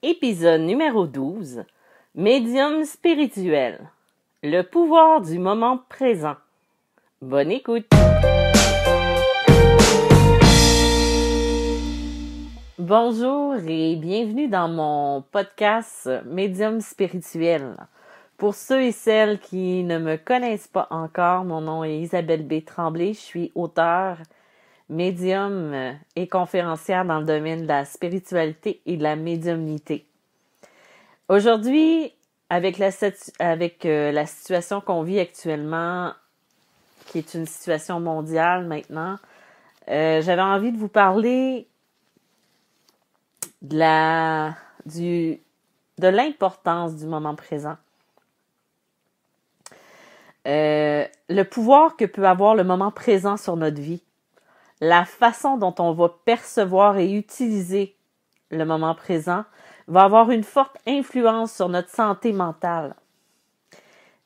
Épisode numéro 12. Médium spirituel. Le pouvoir du moment présent. Bonne écoute. Bonjour et bienvenue dans mon podcast Médium spirituel. Pour ceux et celles qui ne me connaissent pas encore, mon nom est Isabelle B. Tremblay. Je suis auteure, médium et conférencière dans le domaine de la spiritualité et de la médiumnité. Aujourd'hui, avec la situation qu'on vit actuellement, qui est une situation mondiale maintenant, j'avais envie de vous parler de l'importance du moment présent. Le pouvoir que peut avoir le moment présent sur notre vie, la façon dont on va percevoir et utiliser le moment présent va avoir une forte influence sur notre santé mentale.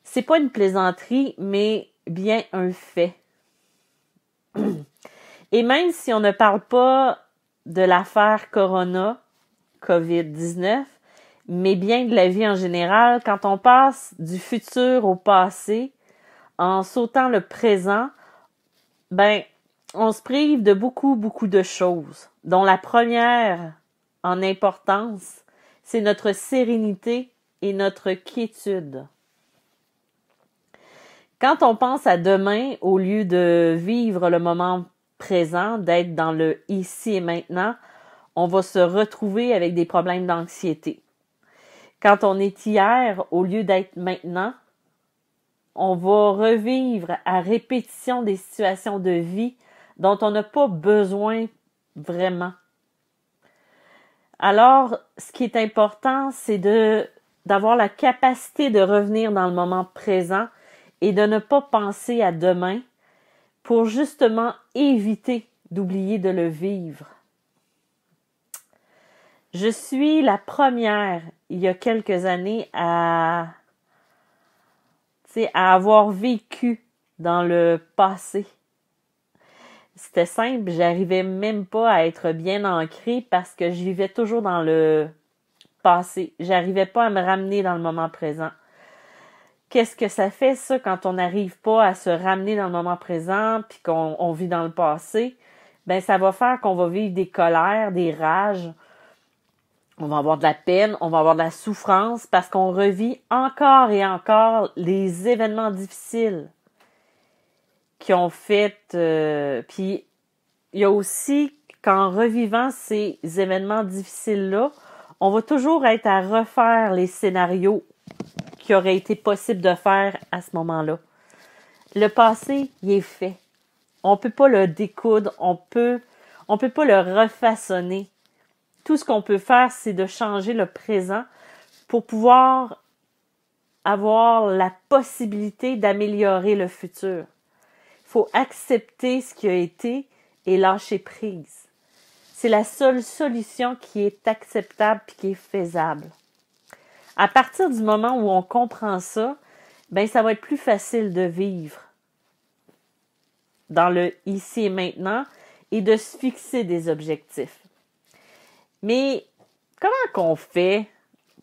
C'est pas une plaisanterie, mais bien un fait. Et même si on ne parle pas de l'affaire Corona, COVID-19, mais bien de la vie en général, quand on passe du futur au passé, en sautant le présent, on se prive de beaucoup de choses, dont la première en importance, c'est notre sérénité et notre quiétude. Quand on pense à demain, au lieu de vivre le moment présent, d'être dans le ici et maintenant, on va se retrouver avec des problèmes d'anxiété. Quand on est hier, au lieu d'être maintenant, on va revivre à répétition des situations de vie dont on n'a pas besoin vraiment. Alors, ce qui est important, c'est d'avoir la capacité de revenir dans le moment présent et de ne pas penser à demain pour justement éviter d'oublier de le vivre. Je suis la première, il y a quelques années, à avoir vécu dans le passé. C'était simple, j'arrivais même pas à être bien ancrée parce que je vivais toujours dans le passé. J'arrivais pas à me ramener dans le moment présent. Qu'est-ce que ça fait, ça, quand on n'arrive pas à se ramener dans le moment présent puis qu'on vit dans le passé? Ça va faire qu'on va vivre des colères, des rages. On va avoir de la peine, on va avoir de la souffrance parce qu'on revit encore et encore les événements difficiles qui ont fait. Puis il y a aussi qu'en revivant ces événements difficiles-là, on va toujours être à refaire les scénarios qui auraient été possible de faire à ce moment-là. Le passé, il est fait. On peut pas le découdre, on peut pas le refaçonner. Tout ce qu'on peut faire, c'est de changer le présent pour pouvoir avoir la possibilité d'améliorer le futur. Il faut accepter ce qui a été et lâcher prise. C'est la seule solution qui est acceptable et qui est faisable. À partir du moment où on comprend ça, ça va être plus facile de vivre dans le ici et maintenant et de se fixer des objectifs. Mais comment qu'on fait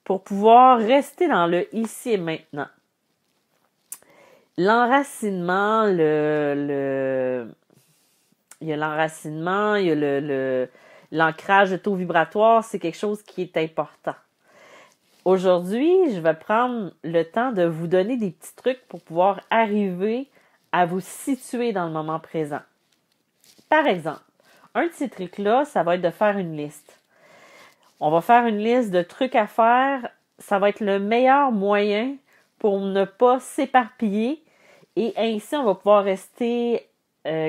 pour pouvoir rester dans le ici et maintenant? L'enracinement, il y a l'enracinement, il y a l'ancrage de taux vibratoire, c'est quelque chose qui est important. Aujourd'hui, je vais prendre le temps de vous donner des petits trucs pour pouvoir arriver à vous situer dans le moment présent. Par exemple, un de ces trucs-là, ça va être de faire une liste. On va faire une liste de trucs à faire. Ça va être le meilleur moyen pour ne pas s'éparpiller et ainsi, on va pouvoir rester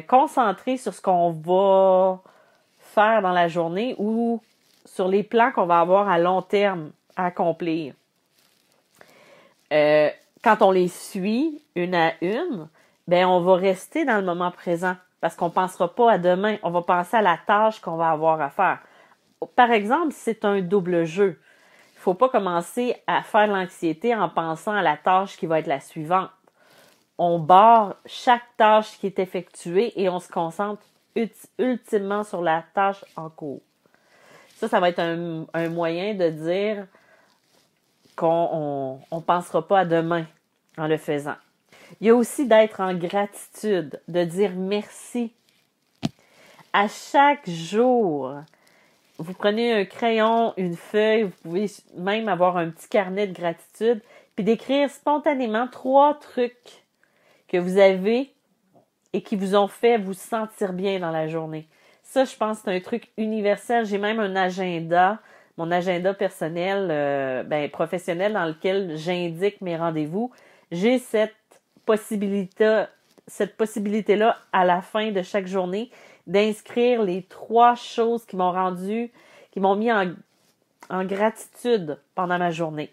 concentré sur ce qu'on va faire dans la journée ou sur les plans qu'on va avoir à long terme à accomplir. Quand on les suit une à une, on va rester dans le moment présent parce qu'on ne pensera pas à demain. On va penser à la tâche qu'on va avoir à faire. Par exemple, c'est un double jeu. Il ne faut pas commencer à faire de l'anxiété en pensant à la tâche qui va être la suivante. On barre chaque tâche qui est effectuée et on se concentre ultimement sur la tâche en cours. Ça va être un moyen de dire qu'on on pensera pas à demain en le faisant. Il y a aussi d'être en gratitude, de dire merci. À chaque jour, vous prenez un crayon, une feuille, vous pouvez même avoir un petit carnet de gratitude, puis d'écrire spontanément 3 trucs que vous avez et qui vous ont fait vous sentir bien dans la journée. Ça, je pense que c'est un truc universel. J'ai même un agenda, mon agenda personnel, professionnel, dans lequel j'indique mes rendez-vous. J'ai cette possibilité-là à la fin de chaque journée d'inscrire les 3 choses qui m'ont mis en gratitude pendant ma journée.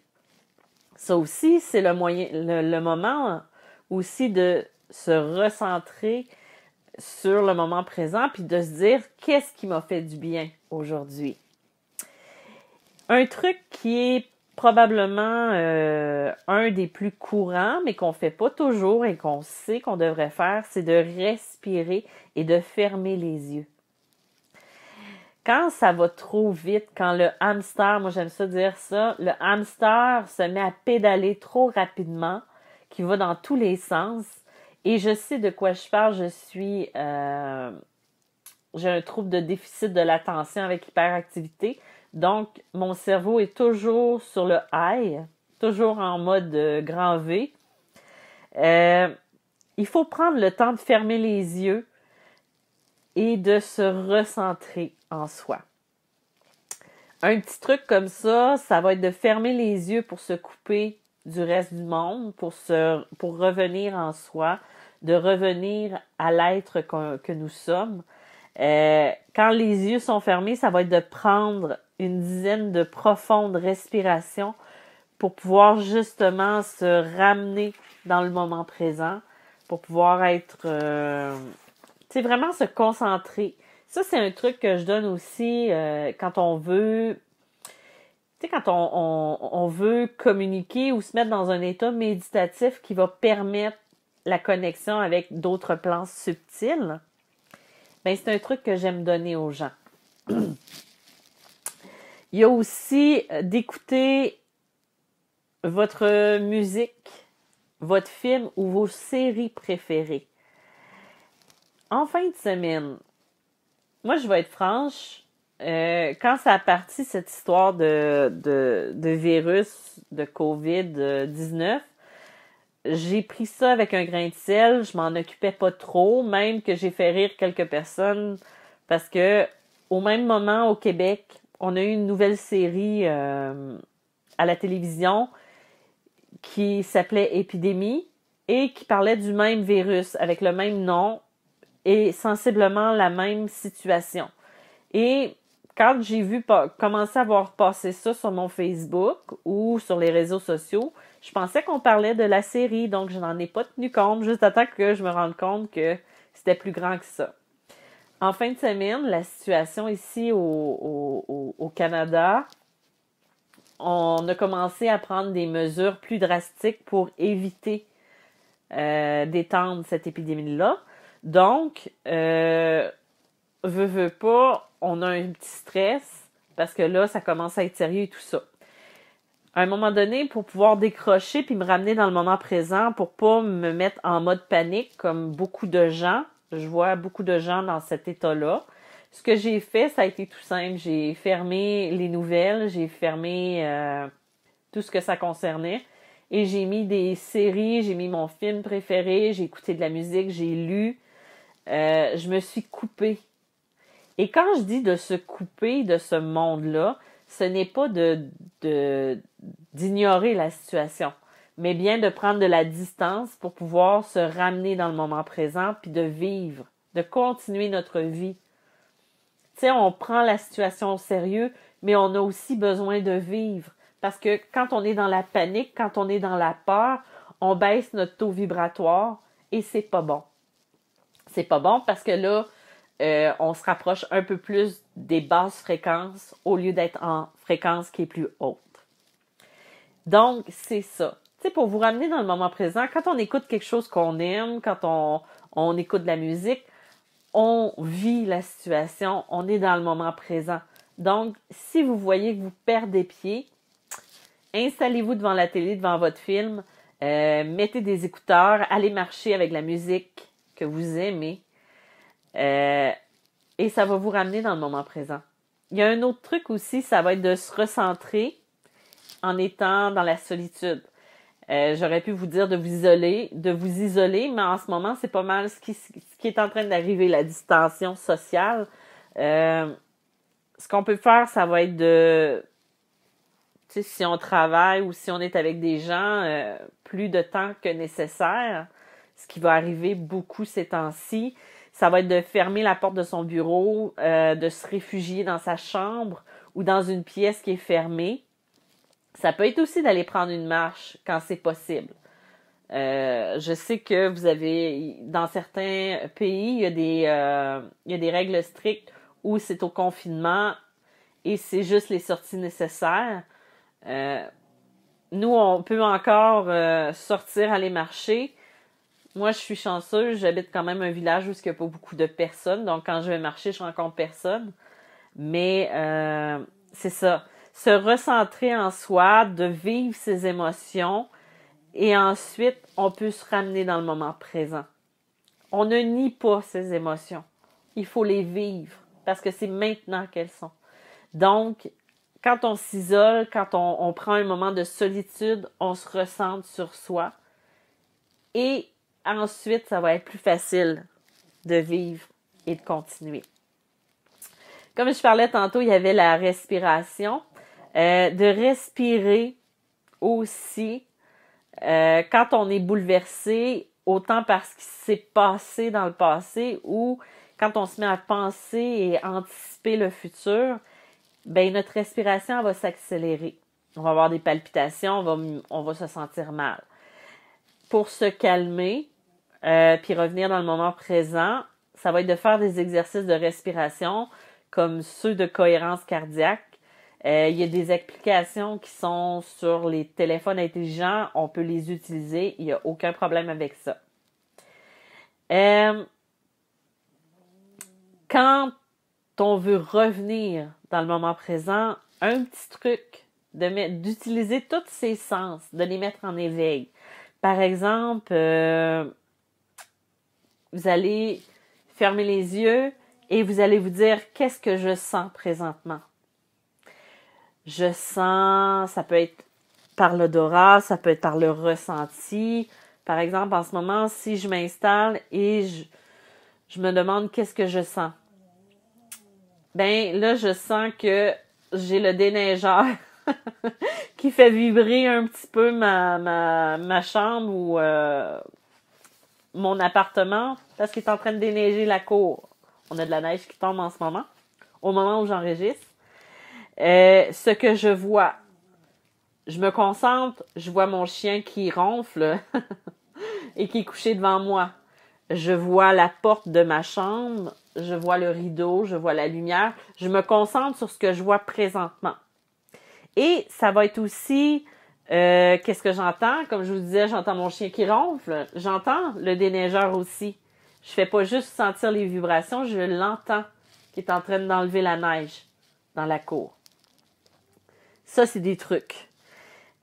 Ça aussi, c'est le moment aussi de se recentrer sur le moment présent puis de se dire qu'est-ce qui m'a fait du bien aujourd'hui. Un truc qui est probablement un des plus courants, mais qu'on fait pas toujours et qu'on sait qu'on devrait faire, c'est de respirer et de fermer les yeux. Quand ça va trop vite, quand le hamster, moi j'aime ça dire ça, le hamster se met à pédaler trop rapidement, qui va dans tous les sens, et je sais de quoi je parle, j'ai un trouble de déficit de l'attention avec hyperactivité, donc mon cerveau est toujours sur le high, toujours en mode grand V. Il faut prendre le temps de fermer les yeux et de se recentrer en soi. Un petit truc comme ça va être de fermer les yeux pour se couper du reste du monde, pour revenir en soi, de revenir à l'être que nous sommes. Quand les yeux sont fermés, ça va être de prendre une dizaine de profondes respirations pour pouvoir justement se ramener dans le moment présent, pour pouvoir être, vraiment se concentrer. Ça, c'est un truc que je donne aussi quand on veut, quand on veut communiquer ou se mettre dans un état méditatif qui va permettre la connexion avec d'autres plans subtils. Ben, c'est un truc que j'aime donner aux gens. Il y a aussi d'écouter votre musique, votre film ou vos séries préférées. En fin de semaine, moi, je vais être franche, quand ça a parti cette histoire de virus, de COVID-19, j'ai pris ça avec un grain de sel, je m'en occupais pas trop, même que j'ai fait rire quelques personnes, parce que au même moment, au Québec, on a eu une nouvelle série à la télévision qui s'appelait Épidémie et qui parlait du même virus, avec le même nom et sensiblement la même situation. Et quand j'ai vu commencer à voir passer ça sur mon Facebook ou sur les réseaux sociaux, je pensais qu'on parlait de la série, donc je n'en ai pas tenu compte, juste à temps que je me rende compte que c'était plus grand que ça. En fin de semaine, la situation ici au Canada, on a commencé à prendre des mesures plus drastiques pour éviter d'étendre cette épidémie-là. Donc, veut pas, on a un petit stress parce que là, ça commence à être sérieux et tout ça. À un moment donné, pour pouvoir décrocher puis me ramener dans le moment présent, pour pas me mettre en mode panique comme beaucoup de gens, je vois beaucoup de gens dans cet état-là. Ce que j'ai fait, ça a été tout simple. J'ai fermé les nouvelles, j'ai fermé tout ce que ça concernait et j'ai mis des séries, j'ai mis mon film préféré, j'ai écouté de la musique, j'ai lu. Je me suis coupée. Et quand je dis de se couper de ce monde-là, ce n'est pas d'ignorer la situation, mais bien de prendre de la distance pour pouvoir se ramener dans le moment présent puis de vivre, de continuer notre vie. Tu sais, on prend la situation au sérieux, mais on a aussi besoin de vivre. Parce que quand on est dans la panique, quand on est dans la peur, on baisse notre taux vibratoire et c'est pas bon. C'est pas bon parce que là, on se rapproche un peu plus des basses fréquences au lieu d'être en fréquence qui est plus haute. Donc, c'est ça. Tu sais, pour vous ramener dans le moment présent, quand on écoute quelque chose qu'on aime, quand on écoute de la musique, on vit la situation, on est dans le moment présent. Donc, si vous voyez que vous perdez pied, installez-vous devant la télé, devant votre film, mettez des écouteurs, allez marcher avec la musique que vous aimez et ça va vous ramener dans le moment présent. Il y a un autre truc aussi, ça va être de se recentrer en étant dans la solitude. J'aurais pu vous dire de vous isoler, mais en ce moment, c'est pas mal ce qui est en train d'arriver, la distanciation sociale. Ce qu'on peut faire, ça va être de... Tu sais, si on travaille ou si on est avec des gens, plus de temps que nécessaire, ce qui va arriver beaucoup ces temps-ci, ça va être de fermer la porte de son bureau, de se réfugier dans sa chambre ou dans une pièce qui est fermée. Ça peut être aussi d'aller prendre une marche quand c'est possible. Je sais que vous avez, dans certains pays, il y a des règles strictes où c'est au confinement et c'est juste les sorties nécessaires. Nous, on peut encore sortir, aller marcher. Moi, je suis chanceuse, j'habite quand même un village où il n'y a pas beaucoup de personnes, donc quand je vais marcher, je rencontre personne. Mais c'est ça, se recentrer en soi, de vivre ses émotions, et ensuite, on peut se ramener dans le moment présent. On ne nie pas ces émotions. Il faut les vivre, parce que c'est maintenant qu'elles sont. Donc, quand on s'isole, quand on prend un moment de solitude, on se recentre sur soi. Et ensuite, ça va être plus facile de vivre et de continuer. Comme je parlais tantôt, il y avait la respiration. De respirer aussi quand on est bouleversé, autant par ce qui s'est passé dans le passé ou quand on se met à penser et anticiper le futur, ben notre respiration va s'accélérer. On va avoir des palpitations, on va se sentir mal. Pour se calmer, puis revenir dans le moment présent, ça va être de faire des exercices de respiration comme ceux de cohérence cardiaque. Il y a des applications qui sont sur les téléphones intelligents, on peut les utiliser, il n'y a aucun problème avec ça. Quand on veut revenir dans le moment présent, un petit truc d'utiliser tous ses sens, de les mettre en éveil. Par exemple, vous allez fermer les yeux et vous allez vous dire « Qu'est-ce que je sens présentement? » Je sens, ça peut être par l'odorat, ça peut être par le ressenti. Par exemple, en ce moment, si je m'installe et je me demande qu'est-ce que je sens. Ben là, je sens que j'ai le déneigeur qui fait vibrer un petit peu ma chambre ou mon appartement parce qu'il est en train de déneiger la cour. On a de la neige qui tombe en ce moment, au moment où j'enregistre. Ce que je vois, je me concentre, je vois mon chien qui ronfle et qui est couché devant moi. Je vois la porte de ma chambre, je vois le rideau, je vois la lumière. Je me concentre sur ce que je vois présentement. Et ça va être aussi, qu'est-ce que j'entends? Comme je vous disais, j'entends mon chien qui ronfle. J'entends le déneigeur aussi. Je fais pas juste sentir les vibrations, je l'entends qui est en train d'enlever la neige dans la cour. Ça, c'est des trucs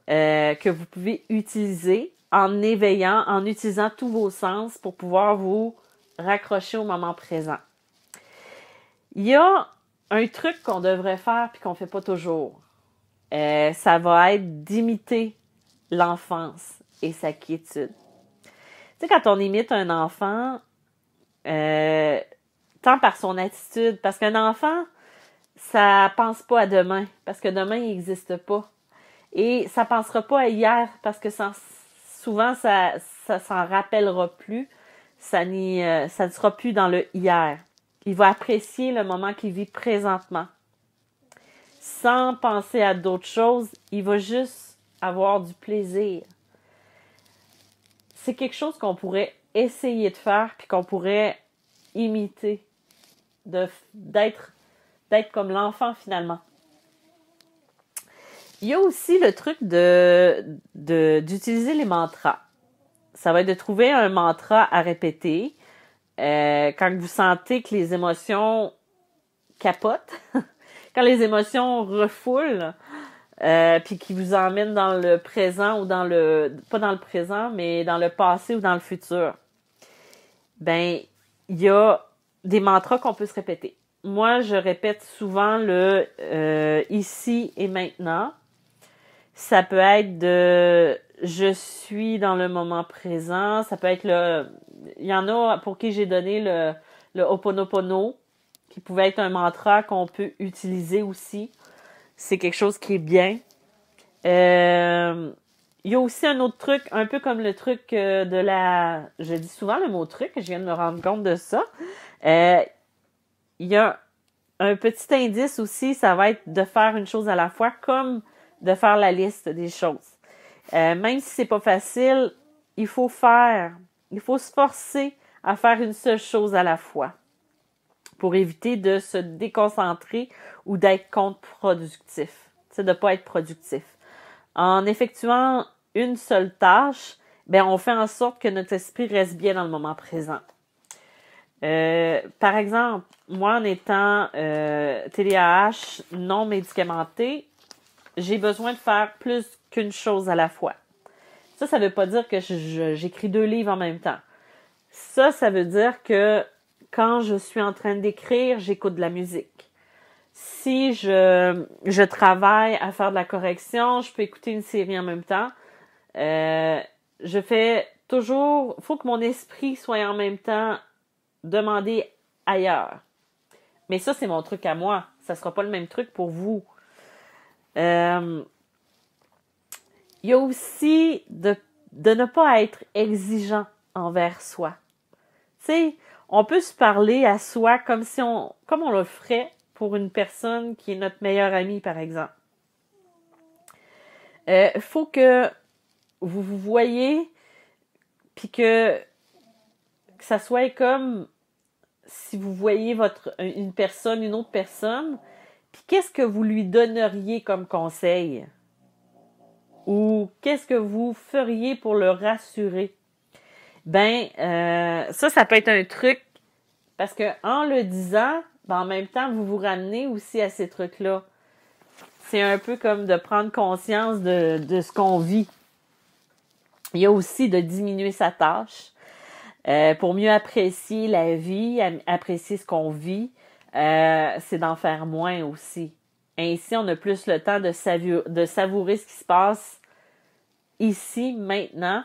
que vous pouvez utiliser en éveillant, en utilisant tous vos sens pour pouvoir vous raccrocher au moment présent. Il y a un truc qu'on devrait faire puis qu'on fait pas toujours. Ça va être d'imiter l'enfance et sa quiétude. Tu sais, quand on imite un enfant, tant par son attitude, parce qu'un enfant, ça pense pas à demain, parce que demain, il n'existe pas. Et ça pensera pas à hier, parce que souvent, ça s'en rappellera plus. Ça ne sera plus dans le hier. Il va apprécier le moment qu'il vit présentement. Sans penser à d'autres choses, il va juste avoir du plaisir. C'est quelque chose qu'on pourrait essayer de faire, puis qu'on pourrait imiter, d'être comme l'enfant finalement. Il y a aussi le truc d'utiliser les mantras. Ça va être de trouver un mantra à répéter quand vous sentez que les émotions capotent, quand les émotions refoulent, puis qui vous emmènent dans le présent ou pas dans le présent, mais dans le passé ou dans le futur, ben, il y a des mantras qu'on peut se répéter. Moi, je répète souvent le ici et maintenant. Ça peut être de je suis dans le moment présent. Ça peut être il y en a pour qui j'ai donné le Ho'oponopono, qui pouvait être un mantra qu'on peut utiliser aussi. C'est quelque chose qui est bien. Il y a aussi un autre truc, un peu comme le truc je dis souvent le mot truc, je viens de me rendre compte de ça. Il y a un petit indice aussi, ça va être de faire une chose à la fois, comme de faire la liste des choses. Même si c'est pas facile, il faut se forcer à faire une seule chose à la fois pour éviter de se déconcentrer ou d'être contre-productif. C'est de pas être productif. En effectuant une seule tâche, ben on fait en sorte que notre esprit reste bien dans le moment présent. Par exemple, moi en étant TDAH non médicamenté, j'ai besoin de faire plus qu'une chose à la fois. Ça veut pas dire que j'écris 2 livres en même temps. Ça veut dire que quand je suis en train d'écrire, j'écoute de la musique. Si je travaille à faire de la correction, je peux écouter une série en même temps. Je fais toujours... faut que mon esprit soit en même temps demandé ailleurs. Mais ça, c'est mon truc à moi. Ça sera pas le même truc pour vous. Il y a aussi de ne pas être exigeant envers soi. Tu sais, on peut se parler à soi comme on le ferait pour une personne qui est notre meilleure amie, par exemple. Faut que vous vous voyez, puis que ça soit comme si vous voyez une autre personne, puis qu'est-ce que vous lui donneriez comme conseil? Ou qu'est-ce que vous feriez pour le rassurer? Ben, ça peut être un truc, parce que en le disant, ben en même temps, vous vous ramenez aussi à ces trucs-là. C'est un peu comme de prendre conscience de ce qu'on vit. Il y a aussi de diminuer sa tâche pour mieux apprécier la vie, apprécier ce qu'on vit. C'est d'en faire moins aussi. Ainsi, on a plus le temps de savourer ce qui se passe ici, maintenant,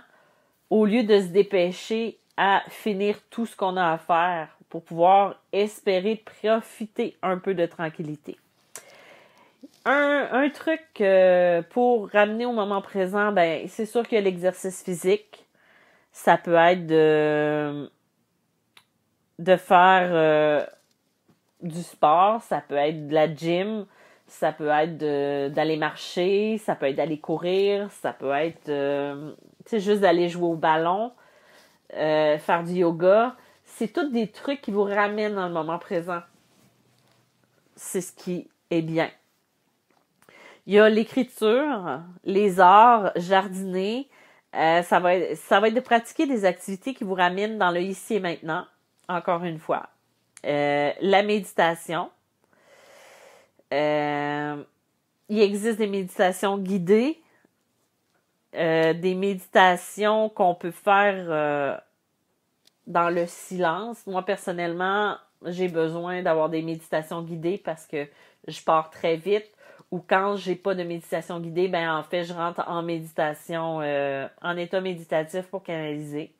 au lieu de se dépêcher à finir tout ce qu'on a à faire pour pouvoir espérer profiter un peu de tranquillité. Un truc pour ramener au moment présent, ben c'est sûr que l'exercice physique, ça peut être de faire du sport, ça peut être de la gym, ça peut être d'aller marcher, ça peut être d'aller courir, ça peut être juste d'aller jouer au ballon, faire du yoga. C'est tous des trucs qui vous ramènent dans le moment présent. C'est ce qui est bien. Il y a l'écriture, les arts, jardiner. Ça va être de pratiquer des activités qui vous ramènent dans le ici et maintenant, encore une fois. La méditation. Il existe des méditations guidées, des méditations qu'on peut faire dans le silence. Moi, personnellement, j'ai besoin d'avoir des méditations guidées parce que je pars très vite. Ou quand j'ai pas de méditation guidée, ben en fait, je rentre en méditation, en état méditatif pour canaliser.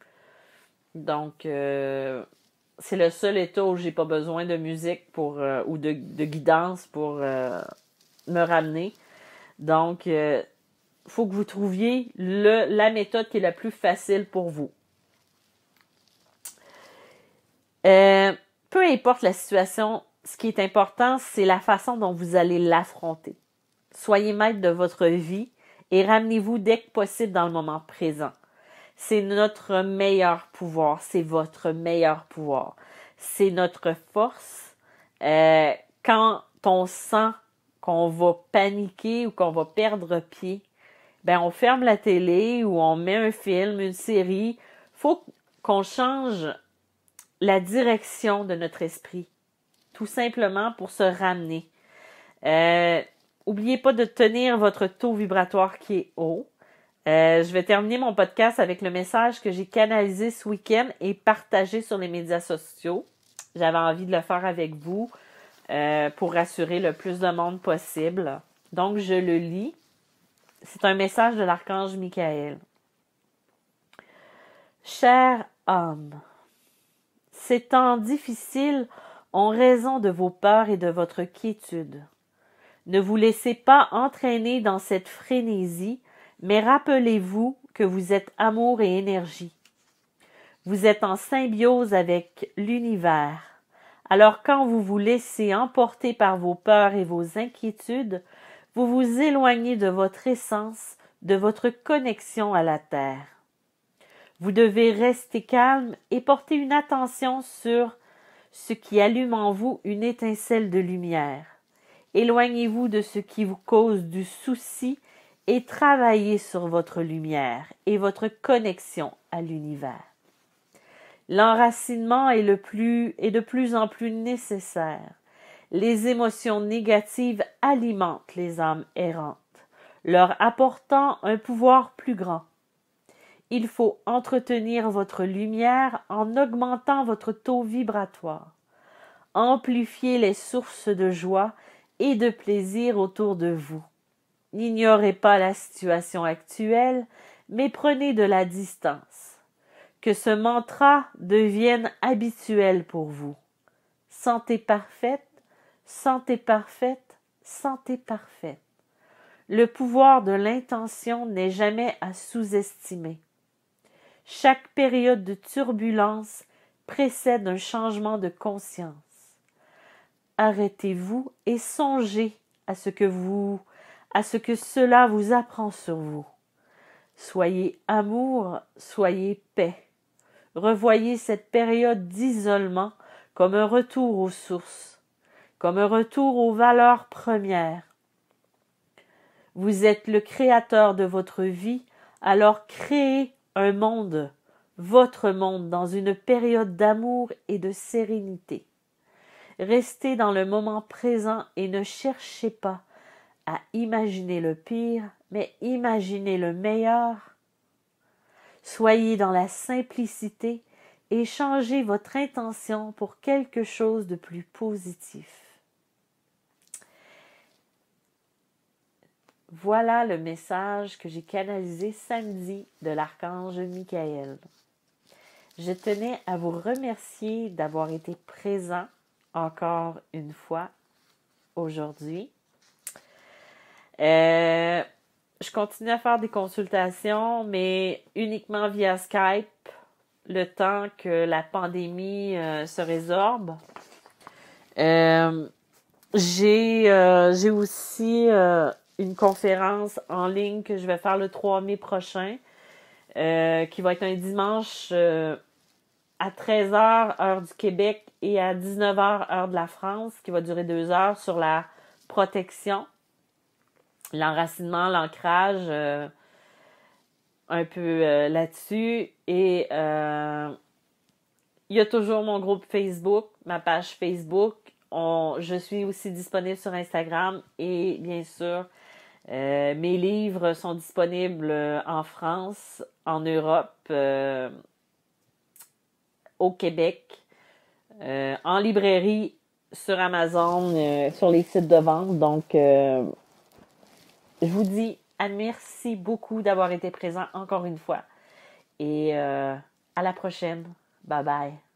Donc, c'est le seul état où j'ai pas besoin de musique ou de guidance pour me ramener. Donc, faut que vous trouviez la méthode qui est la plus facile pour vous. Peu importe la situation, ce qui est important, c'est la façon dont vous allez l'affronter. Soyez maître de votre vie et ramenez-vous dès que possible dans le moment présent. C'est notre meilleur pouvoir, c'est votre meilleur pouvoir. C'est notre force. Quand on sent qu'on va paniquer ou qu'on va perdre pied, ben on ferme la télé ou on met un film, une série. Faut qu'on change la direction de notre esprit, tout simplement pour se ramener. Oubliez pas de tenir votre taux vibratoire qui est haut. Je vais terminer mon podcast avec le message que j'ai canalisé ce week-end et partagé sur les médias sociaux. J'avais envie de le faire avec vous pour rassurer le plus de monde possible. Donc, je le lis. C'est un message de l'archange Michael. Chère âme, ces temps difficiles ont raison de vos peurs et de votre quiétude. Ne vous laissez pas entraîner dans cette frénésie, mais rappelez-vous que vous êtes amour et énergie. Vous êtes en symbiose avec l'univers. Alors quand vous vous laissez emporter par vos peurs et vos inquiétudes, vous vous éloignez de votre essence, de votre connexion à la Terre. Vous devez rester calme et porter une attention sur ce qui allume en vous une étincelle de lumière. Éloignez-vous de ce qui vous cause du souci et travaillez sur votre lumière et votre connexion à l'univers. L'enracinement est de plus en plus nécessaire. Les émotions négatives alimentent les âmes errantes, leur apportant un pouvoir plus grand. Il faut entretenir votre lumière en augmentant votre taux vibratoire. Amplifiez les sources de joie et de plaisir autour de vous. N'ignorez pas la situation actuelle, mais prenez de la distance. Que ce mantra devienne habituel pour vous. Santé parfaite, santé parfaite, santé parfaite. Le pouvoir de l'intention n'est jamais à sous-estimer. Chaque période de turbulence précède un changement de conscience. Arrêtez-vous et songez à ce que cela vous apprend sur vous. Soyez amour, soyez paix. Revoyez cette période d'isolement comme un retour aux sources, comme un retour aux valeurs premières. Vous êtes le créateur de votre vie, alors créez un monde, votre monde, dans une période d'amour et de sérénité. Restez dans le moment présent et ne cherchez pas à imaginer le pire, mais imaginez le meilleur. Soyez dans la simplicité et changez votre intention pour quelque chose de plus positif. Voilà le message que j'ai canalisé samedi de l'archange Michael. Je tenais à vous remercier d'avoir été présent encore une fois aujourd'hui. Je continue à faire des consultations, mais uniquement via Skype, le temps que la pandémie se résorbe. J'ai aussi une conférence en ligne que je vais faire le 3 mai prochain, qui va être un dimanche à 13h, heure du Québec, et à 19h, heure de la France, qui va durer 2 heures sur la protection, l'enracinement, l'ancrage, un peu là-dessus. Et il y a toujours mon groupe Facebook, ma page Facebook. Je suis aussi disponible sur Instagram et bien sûr, mes livres sont disponibles en France, en Europe, au Québec, en librairie, sur Amazon, sur les sites de vente. Donc, je vous dis merci beaucoup d'avoir été présent encore une fois. Et à la prochaine. Bye bye.